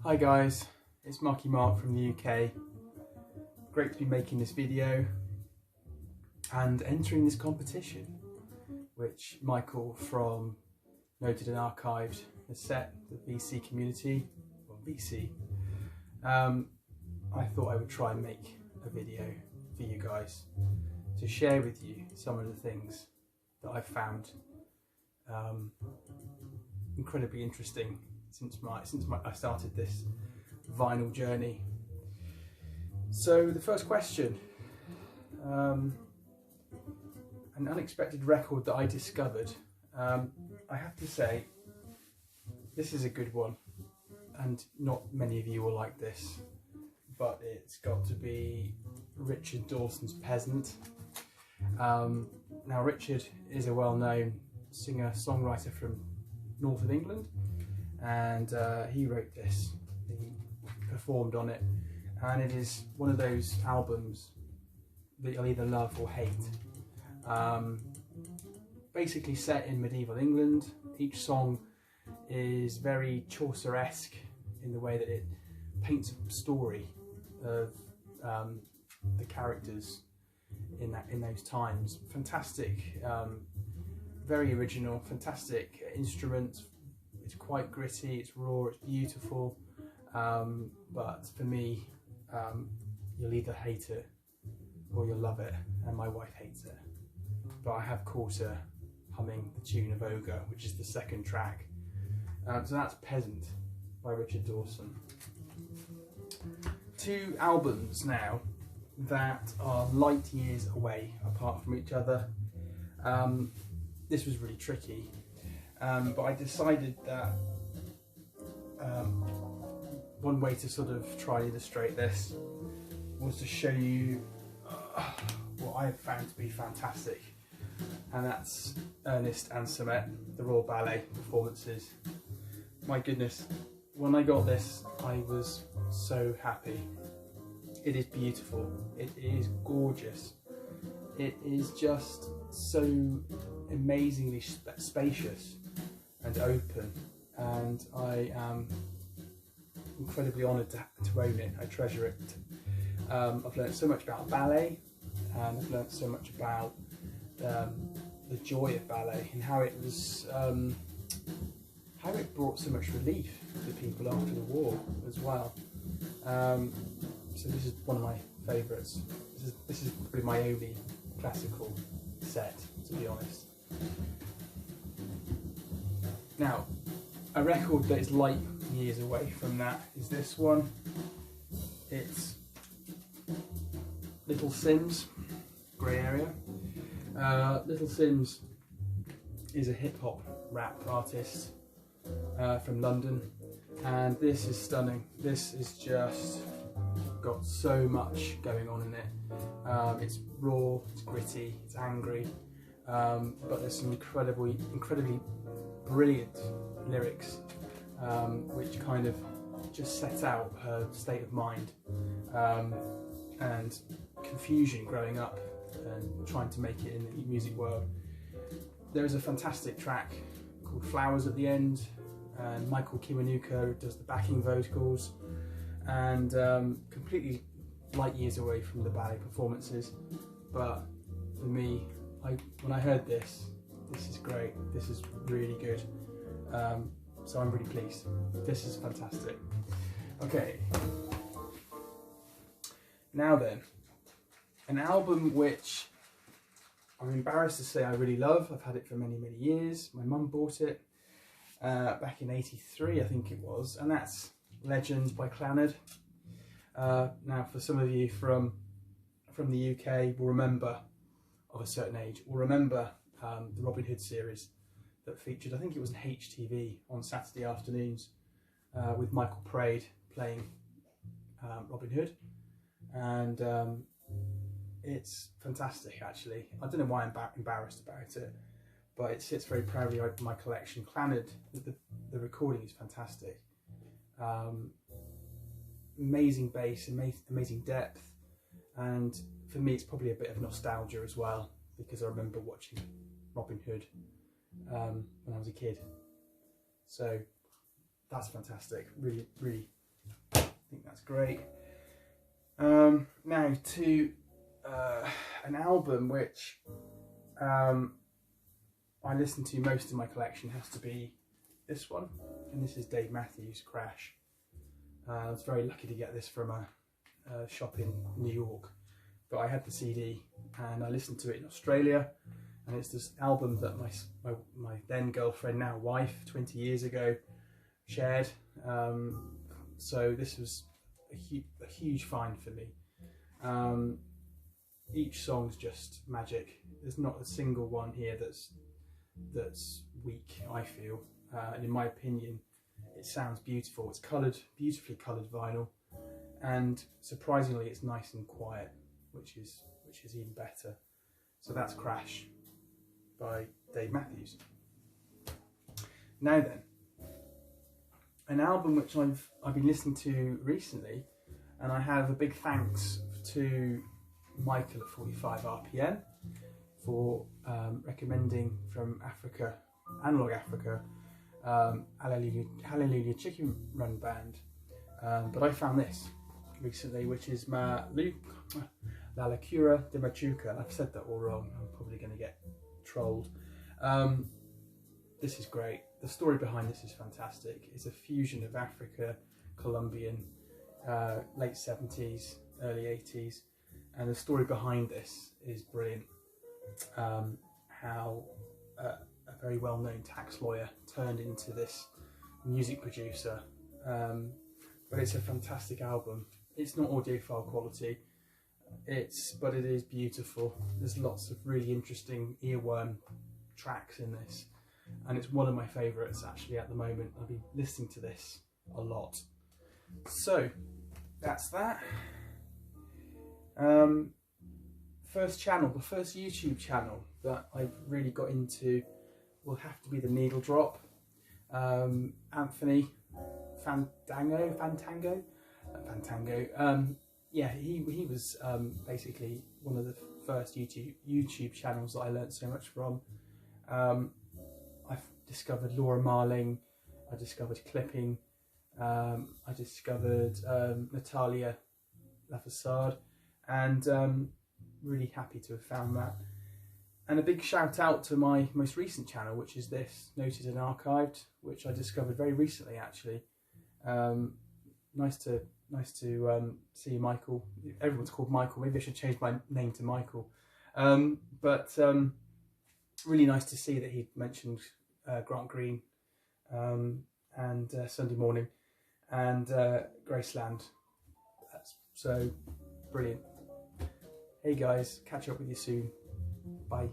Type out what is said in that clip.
Hi guys, it's Marky-mark from the UK. Great to be making this video and entering this competition, which Michael from Noted and Archived has set, the VC community, or VC. I thought I would try and make a video for you guys to share with you some of the things that I've found incredibly interesting since I started this vinyl journey. So the first question, an unexpected record that I discovered. I have to say, this is a good one, and not many of you will like this, but it's got to be Richard Dawson's Peasant. Now Richard is a well-known singer-songwriter from north of England, and he wrote this, he performed on it, and it is one of those albums that you'll either love or hate. Basically set in medieval England. Each song is very Chaucer-esque in the way that it paints a story of the characters in those times. Fantastic, very original, fantastic instruments. It's quite gritty, it's raw, it's beautiful, but for me, you'll either hate it or you'll love it, and my wife hates it. But I have caught her humming the tune of Ogre, which is the second track. So that's Peasant by Richard Dawson. Two albums now that are light years away apart from each other. This was really tricky, but I decided that one way to sort of try and illustrate this was to show you what I have found to be fantastic, and that's Ernest and Simz, the Royal Ballet performances. My goodness, when I got this, I was so happy. It is beautiful, it is gorgeous, it is just so amazingly spacious and open, and I am incredibly honoured to own it. I treasure it. I've learned so much about ballet, and I've learned so much about the joy of ballet and how it was, how it brought so much relief to people after the war as well. So this is one of my favourites. This is probably my only classical set, to be honest. Now, a record that is light years away from that is this one. It's Little Simz, grey area. Little Simz is a hip-hop rap artist from London, and this is stunning. This is just got so much going on in it. It's raw, it's gritty, it's angry, but there's some incredibly brilliant lyrics, which kind of just set out her state of mind and confusion growing up and trying to make it in the music world. There is a fantastic track called Flowers at the end, and Michael Kiwanuka does the backing vocals, and completely light years away from the ballet performances. But for me, when I heard this is great, this is really good. So I'm really pleased. This is fantastic. Okay, now then, an album which I'm embarrassed to say I really love. I've had it for many years. My mum bought it back in '83, I think it was, and that's Legends by Clannad. Now, for some of you from the UK will remember, of a certain age, will remember the Robin Hood series that featured, I think it was in HTV on Saturday afternoons, with Michael Praed playing Robin Hood, and it's fantastic actually. I don't know why I'm embarrassed about it, but it sits very proudly in my collection. Clannad, the recording is fantastic. Amazing bass, amazing depth, and for me it's probably a bit of nostalgia as well, because I remember watching Robin Hood when I was a kid. So that's fantastic, really think that's great. Now to an album which I listen to most in my collection, has to be this one, and this is Dave Mathews' Crash. I was very lucky to get this from a shop in New York, but I had the CD and I listened to it in Australia, and it's this album that my then girlfriend, now wife, 20 years ago, shared. So this was a huge find for me. Each song's just magic. There's not a single one here that's weak, I feel. And in my opinion, it sounds beautiful. It's coloured, beautifully coloured vinyl, and surprisingly, it's nice and quiet, which is even better. So that's Crash by Dave Mathews. Now then, an album which I've been listening to recently, and I have a big thanks to Michael at 45 RPM for recommending from Africa, Analogue Africa, Hallelujah Chicken Run Band. But I found this recently, which is La Locura de Machuca. I've said that all wrong, I'm probably going to get trolled. This is great. The story behind this is fantastic. It's a fusion of Africa, Colombian, late 70s, early 80s, and the story behind this is brilliant. How a very well-known tax lawyer turned into this music producer, but it's a fantastic album. It's not audiophile quality, but it is beautiful. There's lots of really interesting earworm tracks in this, and it's one of my favourites actually at the moment. I've been listening to this a lot. So that's that. First channel, the first YouTube channel that I've really got into will have to be the Needle Drop. Anthony Fantango. Yeah, he was basically one of the first YouTube channels that I learnt so much from. I've discovered Laura Marling, I discovered clipping, I discovered Natalia Lafayette, and really happy to have found that. And a big shout out to my most recent channel, which is this, Noted and Archived, which I discovered very recently actually. Nice to see Michael. Everyone's called Michael. Maybe I should change my name to Michael. But really nice to see that he mentioned Grant Green and Sunday Morning and Graceland. That's so brilliant. Hey guys, catch up with you soon. Bye.